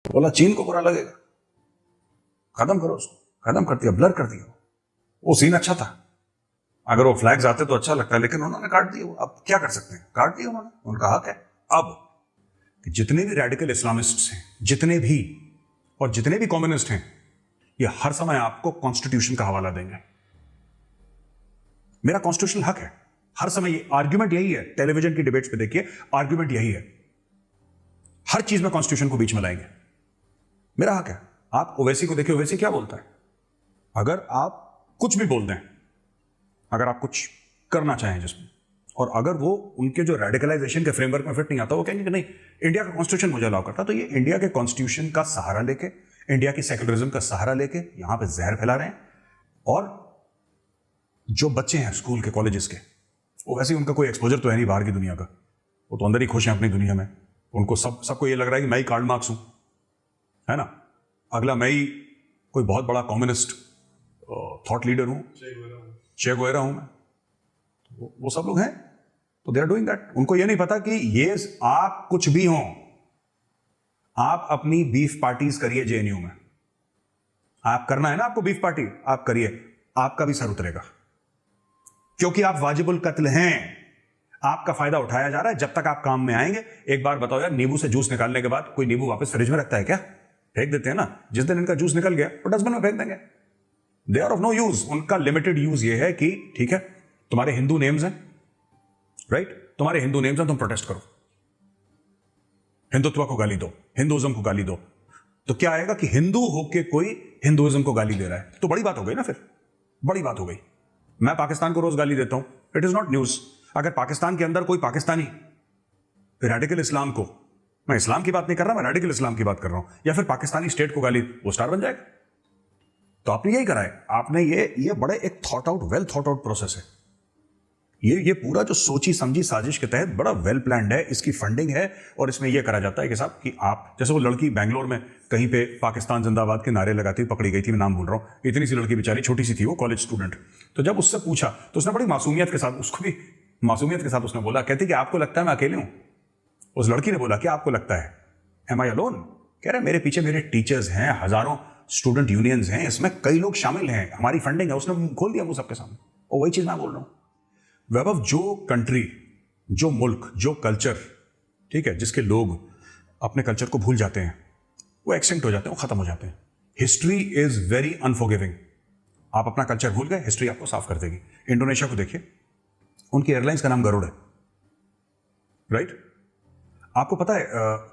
बोला चीन को बुरा लगेगा, खत्म करो उसको, खत्म कर दिया, ब्लर कर दिया। वो सीन अच्छा था, अगर वो फ्लैग्स आते तो अच्छा लगता है, लेकिन उन्होंने काट दिया। अब क्या कर सकते हैं, काट दिया उन्होंने, उनका हक है। अब जितने भी रेडिकल इस्लामिस्ट्स हैं, जितने भी कम्युनिस्ट हैं, ये हर समय आपको कॉन्स्टिट्यूशन का हवाला देंगे। मेरा कॉन्स्टिट्यूशनल हक है, हर समय ये आर्ग्यूमेंट यही है। टेलीविजन की डिबेट्स पे देखिए, आर्ग्यूमेंट यही है, हर चीज में कॉन्स्टिट्यूशन को बीच में लाएंगे। मेरा हक है। आप ओवैसी को देखिए, ओवैसी क्या बोलता है, अगर आप कुछ भी बोल दें, अगर आप कुछ करना चाहें जिसमें, और अगर वो उनके जो रेडिकलाइजेशन के फ्रेमवर्क में फिट नहीं आता, वो कहेंगे कि नहीं, इंडिया का कॉन्स्टिट्यूशन मुझे अलाउ करता। तो ये इंडिया के कॉन्स्टिट्यूशन का सहारा लेके, इंडिया की सेक्युलरिज्म का सहारा लेके यहां पे जहर फैला रहे हैं। और जो बच्चे हैं स्कूल के, कॉलेजेस के, वो वैसे ही उनका कोई एक्सपोजर तो है नहीं बाहर की दुनिया का, वो तो अंदर ही खुश हैं अपनी दुनिया में। उनको सबको ये लग रहा है कि मैं ही कार्ल मार्क्स हूं, है ना, अगला मैं ही कोई बहुत बड़ा कम्युनिस्ट थॉट लीडर हूं, चे गुवेरा हूं मैं। वो सब लोग हैं, तो दे आर डूइंग दैट। उनको ये नहीं पता कि ये आप कुछ भी हो, आप अपनी बीफ पार्टीज करिए जेएनयू में, आप करना है ना आपको बीफ पार्टी, आप करिए, आपका भी सर उतरेगा, क्योंकि आप वाजिबुल कत्ल हैं। आपका फायदा उठाया जा रहा है। जब तक आप काम में आएंगे, एक बार बताओ यार, नींबू से जूस निकालने के बाद कोई नींबू वापस फ्रिज में रखता है क्या? फेंक देते हैं ना। जिस दिन इनका जूस निकल गया तो डस्टबिन में फेंक देंगे। They are of no use. उनका लिमिटेड यूज ये है कि ठीक है, तुम्हारे हिंदू नेम्स हैं, राइट, तुम्हारे हिंदू नेम्स हैं, तुम प्रोटेस्ट करो, हिंदुत्व को गाली दो, हिंदुइज्म को गाली दो। तो क्या आएगा कि हिंदू होके कोई हिंदुइज्म को गाली दे रहा है, तो बड़ी बात हो गई ना, फिर बड़ी बात हो गई। मैं पाकिस्तान को रोज गाली देता हूं, इट इज नॉट न्यूज। अगर पाकिस्तान के अंदर कोई पाकिस्तानी रेडिकल इस्लाम को, मैं इस्लाम की बात नहीं कर रहा, मैं रेडिकल इस्लाम की बात कर रहा हूं, या फिर पाकिस्तानी स्टेट को गाली, वो स्टार बन जाएगा। तो आपने यही करा है, आपने ये बड़े एक thought out, well thought out process है। ये पूरा जो सोची समझी साजिश के तहत बड़ा वेल प्लान्ड है, इसकी फंडिंग है, और इसमें यह करा जाता है कि साहब कि आप, जैसे वो लड़की बैंगलोर में कहीं पे पाकिस्तान जिंदाबाद के नारे लगाती हुई पकड़ी गई थी, मैं नाम भूल रहा हूं, इतनी सी लड़की बेचारी, छोटी सी थी वो, कॉलेज स्टूडेंट। तो जब उससे पूछा तो उसने बड़ी मासूमियत के साथ, उसको भी मासूमियत के साथ उसने बोला, कहती कि आपको लगता है मैं अकेले हूं? उस लड़की ने बोला कि आपको लगता है एम आई अलोन? कह रहे मेरे पीछे मेरे टीचर्स हैं, हजारों स्टूडेंट यूनियंस हैं, इसमें कई लोग शामिल हैं, हमारी फंडिंग है। उसने खोल दिया वो सबके सामने, और वही चीज मैं बोल रहा हूं। वैभव, जो कंट्री, जो मुल्क, जो कल्चर, ठीक है, जिसके लोग अपने कल्चर को भूल जाते हैं, वो एक्सटिंक्ट हो जाते हैं, वो खत्म हो जाते हैं। History is very unforgiving. आप अपना कल्चर भूल गए, हिस्ट्री आपको साफ कर देगी। इंडोनेशिया को देखिए, उनकी एयरलाइंस का नाम गरुड़ है, राइट? आपको पता है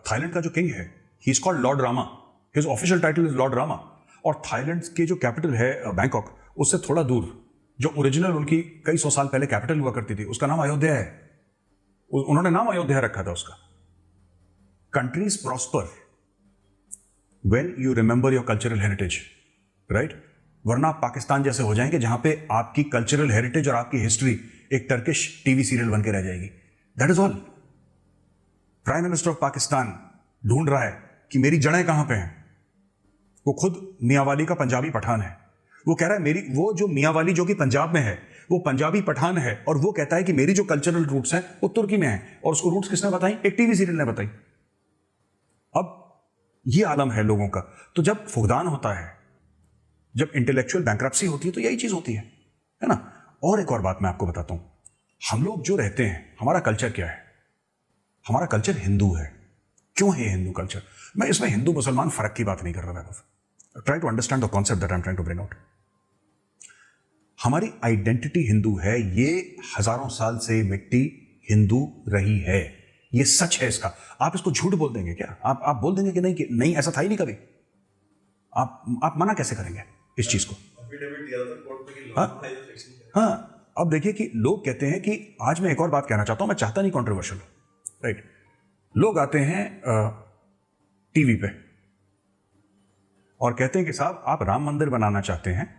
थाईलैंड का जो किंग है, he is called Lord Rama, his official title is Lord Rama. और थाईलैंड की जो कैपिटल है बैंकॉक, उससे थोड़ा दूर जो ओरिजिनल उनकी कई सौ साल पहले कैपिटल हुआ करती थी, उसका नाम अयोध्या है। उन्होंने नाम अयोध्या रखा था उसका। Countries prosper when you remember your cultural heritage, right? वरना आप पाकिस्तान जैसे हो जाएंगे, जहां पे आपकी कल्चरल हेरिटेज और आपकी हिस्ट्री एक टर्किश टीवी सीरियल बन के रह जाएगी। That is all. Prime minister of Pakistan ढूंढ रहा है कि मेरी जड़ें कहां पे हैं। वो खुद मियांवाली का पंजाबी पठान है। वो कह रहा है मेरी, वो जो मियांवाली जो कि पंजाब में है, वो पंजाबी पठान है, और वो कहता है कि मेरी जो कल्चरल रूट्स हैं वो तुर्की में है। और उसको रूट्स किसने बताई? एक टीवी सीरियल ने बताई। अब ये आलम है लोगों का। तो जब फुकदान होता है, जब इंटेलेक्चुअल बैंक्रप्सी होती है, तो यही चीज होती है ना। और एक और बात मैं आपको बताता हूं, हम लोग जो रहते हैं, हमारा कल्चर क्या है? हमारा कल्चर हिंदू है। क्यों है हिंदू कल्चर? मैं इसमें हिंदू मुसलमान फर्क की बात नहीं कर रहा। Try to understand the concept that I am trying to bring out. हमारी आइडेंटिटी हिंदू है, ये हजारों साल से मिट्टी हिंदू रही है, ये सच है इसका। आप इसको झूठ बोल देंगे क्या? आप बोल देंगे कि नहीं ऐसा था ही नहीं कभी? आप मना कैसे करेंगे इस चीज को? हाँ, अब देखिए कि लोग कहते हैं कि, आज मैं एक और बात कहना चाहता हूं, मैं चाहता नहीं कंट्रोवर्शियल, राइट? लोग आते हैं टीवी पे और कहते हैं कि साहब आप राम मंदिर बनाना चाहते हैं,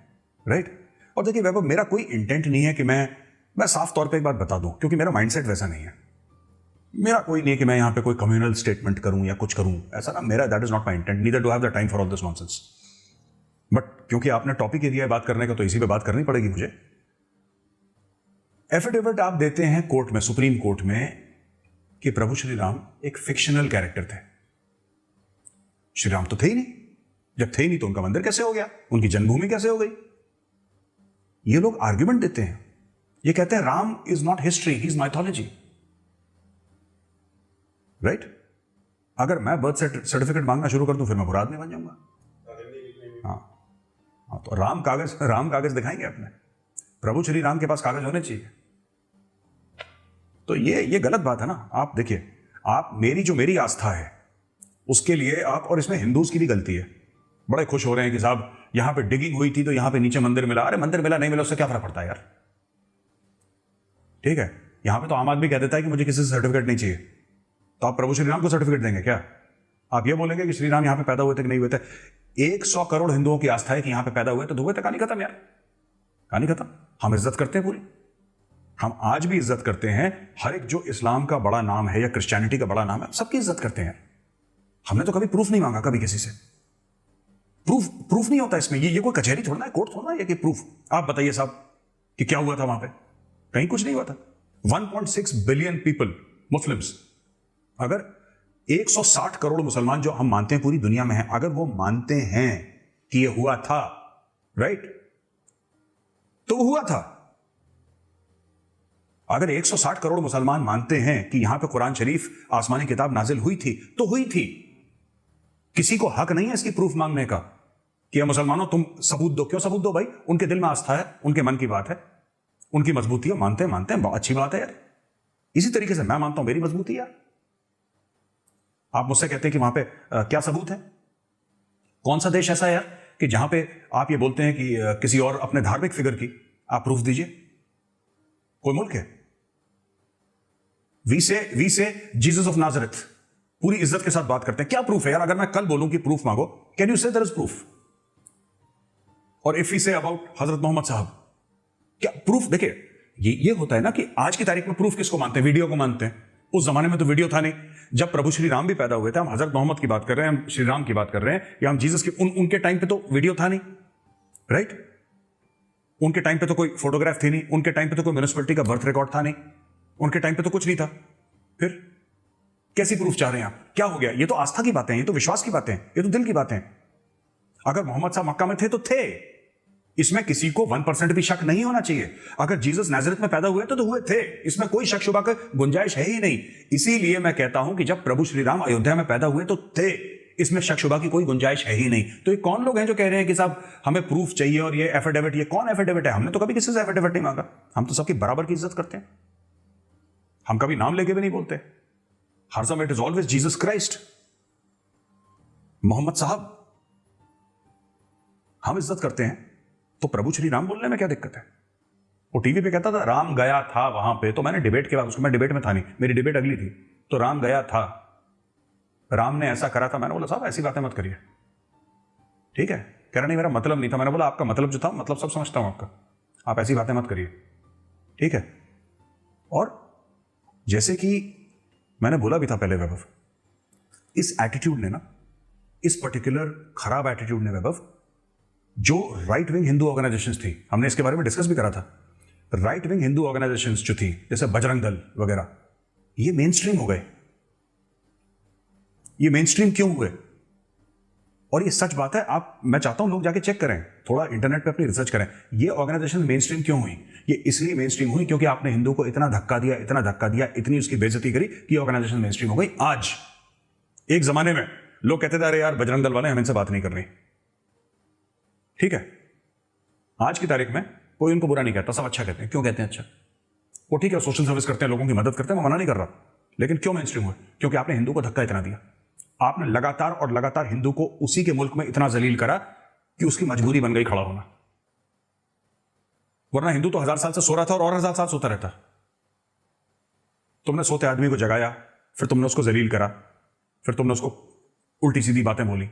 राइट? और देखिए वैभव, मेरा कोई इंटेंट नहीं है कि मैं साफ तौर पे एक बात बता दूं, क्योंकि मेरा माइंडसेट वैसा नहीं है। मेरा कोई नहीं है कि मैं यहां पे कोई कम्युनल स्टेटमेंट करूं या कुछ करूं, ऐसा ना, मेरा that is not my intent, neither do have the time for all this nonsense. But क्योंकि आपने टॉपिक ही दिया है बात करने का, तो इसी पे बात करनी पड़ेगी मुझे। एफिडेविट आप देते हैं कोर्ट में, सुप्रीम कोर्ट में, कि प्रभु श्री राम एक फिक्शनल कैरेक्टर थे। श्री राम तो थे ही नहीं। जब थे ही नहीं तो उनका मंदिर कैसे हो गया, उनकी जन्मभूमि कैसे हो गई? ये लोग आर्ग्यूमेंट देते हैं, ये कहते हैं Ram is not history, he is mythology. Right? अगर मैं बर्थ सर्टिफिकेट मांगना शुरू कर दूं फिर मैं बुरा आदमी बन जाऊंगा। हाँ, तो राम कागज दिखाएंगे अपने, प्रभु श्री राम के पास कागज होने चाहिए। तो ये गलत बात है ना। आप देखिए, आप मेरी आस्था है उसके लिए आप, और इसमें हिंदूज की भी गलती है, बड़े खुश हो रहे हैं कि साहब यहां पे डिगिंग हुई थी तो यहां पे नीचे मंदिर मिला। अरे मंदिर मिला नहीं मिला उससे क्या फर्क पड़ता है यार? ठीक है, यहां पे तो आम आदमी कह देता है कि मुझे किसी से सर्टिफिकेट नहीं चाहिए, तो आप प्रभु श्री राम को सर्टिफिकेट देंगे क्या? आप ये बोलेंगे कि श्री राम यहां पे पैदा हुए थे कि नहीं हुए थे? 100 करोड़ हिंदुओं की आस्था है कि यहां पे पैदा हुए तो हुए थे, कहानी खत्म यार, कहानी खत्म। हम इज्जत करते हैं पूरी, हम आज भी इज्जत करते हैं हर एक जो इस्लाम का बड़ा नाम है या क्रिश्चियनिटी का बड़ा नाम है, सबकी इज्जत करते हैं। हमने तो कभी प्रूफ नहीं मांगा कभी किसी से। प्रूफ नहीं होता इसमें, ये कोई कचहरी थोड़ा है, कोर्ट थोड़ा है कि प्रूफ। आप बताइए साहब कि क्या हुआ था वहां पे? कहीं कुछ नहीं हुआ था। 1.6 बिलियन पीपल मुस्लिम्स, अगर 160 करोड़ मुसलमान जो हम मानते हैं पूरी दुनिया में हैं, अगर वो मानते हैं कि ये हुआ था, राइट, तो हुआ था। अगर 160 करोड़ मुसलमान मानते हैं कि यहां पे कुरान शरीफ आसमानी किताब नाजिल हुई थी, तो हुई थी। किसी को हक नहीं है इसकी प्रूफ मांगने का कि मुसलमानों तुम सबूत दो। क्यों सबूत दो भाई? उनके दिल में आस्था है, उनके मन की बात है, उनकी मजबूती है, मानते हैं, बहुत अच्छी बात है यार। इसी तरीके से मैं मानता हूं मेरी मजबूती है। आप मुझसे कहते हैं कि वहां पे क्या सबूत है? कौन सा देश ऐसा है यार कि जहां पे आप ये बोलते हैं कि किसी और अपने धार्मिक फिगर की आप प्रूफ दीजिए? कोई मुल्क है? वी से जीसस ऑफ नाजरेथ, पूरी इज्जत के साथ बात करते हैं। क्या प्रूफ है यार? अगर मैं कल बोलूं कि प्रूफ मांगो, कैन यू से देयर इज प्रूफ? और इफ वी से अबाउट हजरत मोहम्मद साहब, क्या प्रूफ? देखिए ये होता है ना कि आज की तारीख में प्रूफ किसको मानते हैं? वीडियो को मानते हैं। उस जमाने में तो वीडियो था नहीं। जब प्रभु श्री राम भी पैदा हुए थे, हम हजरत मोहम्मद की बात कर रहे हैं, हम श्री राम की बात कर रहे हैं, या हम जीसस की, उनके टाइम पे तो वीडियो था नहीं, राइट? उनके टाइम पे तो कोई फोटोग्राफ थी नहीं, उनके टाइम पे तो कोई म्यूनिसिपैलिटी का बर्थ रिकॉर्ड था नहीं, उनके टाइम पे तो कुछ नहीं था। फिर कैसी प्रूफ चाह रहे हैं आप? क्या हो गया? ये तो आस्था की बातें हैं, ये तो विश्वास की बातें हैं, ये तो दिल की बातें हैं। अगर मोहम्मद साहब मक्का में थे तो थे, इसमें किसी को 1% भी शक नहीं होना चाहिए। अगर जीसस नाज़रेथ में पैदा हुए तो हुए थे, इसमें कोई शक शुबा का गुंजाइश है ही नहीं। इसीलिए मैं कहता हूं कि जब प्रभु श्री राम अयोध्या में पैदा हुए तो थे, इसमें शक शुबा की कोई गुंजाइश है ही नहीं। तो ये कौन लोग हैं जो कह रहे हैं कि साहब हमें प्रूफ चाहिए और ये एफिडेविट? ये कौन एफिडेविट है? हमने तो कभी किसी से एफिडेविट नहीं मांगा। हम तो सबकी बराबर की इज्जत करते हैं, हम कभी नाम लेके भी नहीं बोलते। हर समय it is always Jesus Christ, Muhammad साहब, हम इज्जत करते हैं। तो प्रभु श्री राम बोलने में क्या दिक्कत है? वो टीवी पे कहता था राम गया था वहां पे, तो मैंने डिबेट के बाद, उसको मैं डिबेट में था नहीं, मेरी डिबेट अगली थी, तो राम गया था, राम ने ऐसा करा था। मैंने बोला साहब ऐसी बातें मत करिए, ठीक है? कह रहा नहीं मेरा मतलब नहीं था। मैंने बोला आपका मतलब जो था, मतलब सब समझता हूं आपका, आप ऐसी बातें मत करिए, ठीक है? और जैसे कि मैंने बोला भी था पहले, वैभव, इस एटीट्यूड ने ना, इस पर्टिकुलर खराब एटीट्यूड ने वैभव, जो राइट विंग हिंदू ऑर्गेनाइजेशंस थी, हमने इसके बारे में डिस्कस भी करा था, राइट विंग हिंदू ऑर्गेनाइजेशंस जो थी, जैसे बजरंग दल वगैरह, ये मेन स्ट्रीम हो गए। ये मेन स्ट्रीम क्यों हुए? और ये सच बात है। आप, मैं चाहता हूं लोग जाके चेक करें, थोड़ा इंटरनेट पे अपनी रिसर्च करें, ये ऑर्गेनाइजेशन मेन स्ट्रीम क्यों हुई। ये इसलिए मेन स्ट्रीम हुई क्योंकि आपने हिंदू को इतना धक्का दिया, इतना धक्का दिया, इतनी उसकी बेइज्जती करी कि ऑर्गेनाइजेशन मेन स्ट्रीम हो गई। आज, एक जमाने में लोग कहते थे अरे यार बजरंग दल वाले हम इनसे बात नहीं कर रही, ठीक है? आज की तारीख में कोई उनको बुरा नहीं कहता, सब अच्छा कहते हैं। क्यों कहते हैं अच्छा? वो ठीक है, सोशल सर्विस करते हैं, लोगों की मदद करते हैं, मैं मना नहीं कर रहा, लेकिन क्यों मेन स्ट्रीम हुए? क्योंकि आपने हिंदू को धक्का इतना दिया, आपने लगातार और लगातार हिंदू को उसी के मुल्क में इतना जलील करा कि उसकी मजबूरी बन गई खड़ा होना। वरना हिंदू तो 1000 साल से सो रहा था और 1000 साल सोता रहता। तुमने सोते आदमी को जगाया, फिर तुमने उसको जलील करा, फिर तुमने उसको उल्टी सीधी बातें बोली,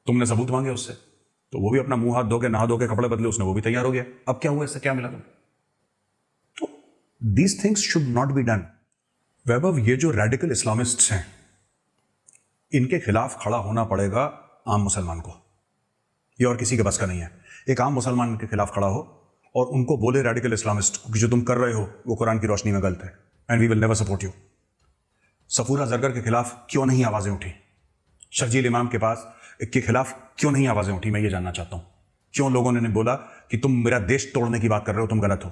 तुमने सबूत मांगे उससे, तो वो भी अपना मुंह हाथ धो के, नहा धो के, कपड़े बदले, उसने वो भी तैयार हो गया। अब क्या हुआ? इससे क्या मिला तुम्हें? तो these things should not be done. Vaibhav, ये जो रेडिकल इस्लामिस्ट्स हैं, इनके खिलाफ खड़ा होना पड़ेगा आम मुसलमान को। ये और किसी के बस का नहीं है। एक आम मुसलमान के खिलाफ खड़ा हो और उनको बोले रेडिकल इस्लामिस्ट कि जो तुम कर रहे हो वो कुरान की रोशनी में गलत है, and we will never support you. Safoora Zargar के खिलाफ क्यों नहीं आवाजें उठी? शर्जील इमाम के खिलाफ क्यों नहीं आवाजें उठी? मैं ये जानना चाहता हूं। क्यों लोगों ने बोला कि तुम मेरा देश तोड़ने की बात कर रहे हो, तुम गलत हो?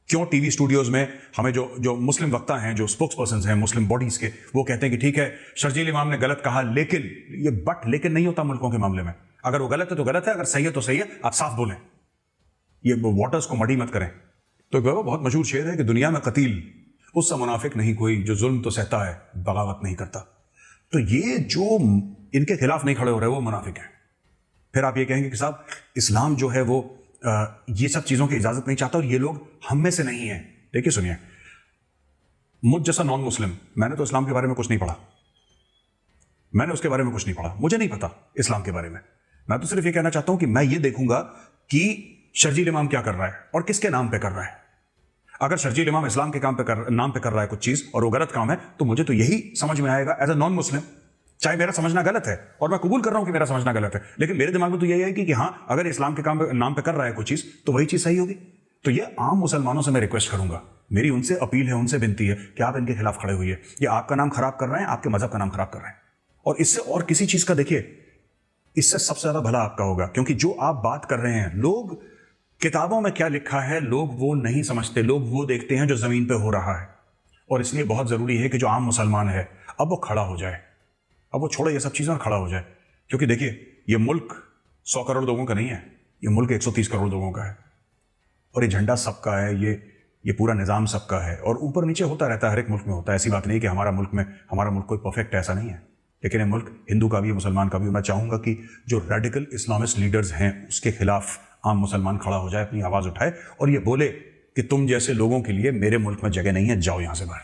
क्यों टीवी स्टूडियोज में हमें जो मुस्लिम वक्ता हैं, जो स्पोक्स पर्सन हैं मुस्लिम बॉडीज के, वो कहते हैं कि ठीक है शर्जील इमाम ने गलत कहा, लेकिन ये लेकिन नहीं होता मुल्कों के मामले में। अगर वो गलत है तो गलत है, अगर सही है तो सही है, आप साफ बोलें, ये वाटर्स को मड़ी मत करें। तो एक बहुत मशहूर शेर है कि दुनिया में कतील उससे मुनाफिक नहीं कोई, जो जुल्म तो सहता है बगावत नहीं करता। तो ये जो इनके खिलाफ नहीं खड़े हो रहे वो मुनाफिक हैं। फिर आप ये कहेंगे कि साहब इस्लाम जो है वो ये सब चीजों की इजाजत नहीं चाहता और ये लोग हम में से नहीं है। देखिए सुनिए, मुझ जैसा नॉन मुस्लिम, मैंने तो इस्लाम के बारे में कुछ नहीं पढ़ा, मैंने उसके बारे में कुछ नहीं पढ़ा, मुझे नहीं पता इस्लाम के बारे में। मैं तो सिर्फ ये कहना चाहता हूं कि मैं ये देखूंगा कि शर्जील इमाम क्या कर रहा है और किसके नाम पे कर रहा है। अगर शर्जील इमाम इस्लाम के नाम पे कर रहा है कुछ चीज और वो गलत काम है, तो मुझे तो यही समझ में आएगा एज अ नॉन मुस्लिम, चाहे मेरा समझना गलत है और मैं कबूल कर रहा हूं कि मेरा समझना गलत है, लेकिन मेरे दिमाग में तो यही है कि हाँ, अगर इस्लाम के नाम पे कर रहा है कोई चीज तो वही चीज सही होगी। तो ये आम मुसलमानों से मैं रिक्वेस्ट करूंगा, मेरी उनसे अपील है, उनसे विनती है कि आप इनके खिलाफ खड़े हुए। ये आपका नाम खराब कर रहे हैं, आपके मजहब का नाम खराब कर रहे हैं, और इससे और किसी चीज का देखिए, इससे सबसे ज्यादा भला आपका होगा। क्योंकि जो आप बात कर रहे हैं, लोग किताबों में क्या लिखा है लोग वो नहीं समझते, लोग वो देखते हैं जो जमीन पे हो रहा है। और इसलिए बहुत जरूरी है कि जो आम मुसलमान है अब वो खड़ा हो जाए, अब वो छोड़े ये सब चीजें और खड़ा हो जाए। क्योंकि देखिए, ये मुल्क 100 करोड़ लोगों का नहीं है, ये मुल्क 130 करोड़ लोगों का है, और ये झंडा सबका है, ये पूरा निजाम सबका है, और ऊपर नीचे होता रहता है, हर एक मुल्क में होता है। ऐसी बात नहीं कि हमारा मुल्क कोई परफेक्ट है, ऐसा नहीं है। लेकिन ये मुल्क हिंदू का भी है, मुसलमान का भी। मैं चाहूंगा कि जो रेडिकल इस्लामिस्ट लीडर्स हैं उसके खिलाफ आम मुसलमान खड़ा हो जाए, अपनी आवाज उठाए और ये बोले कि तुम जैसे लोगों के लिए मेरे मुल्क में जगह नहीं है, जाओ यहां से बाहर।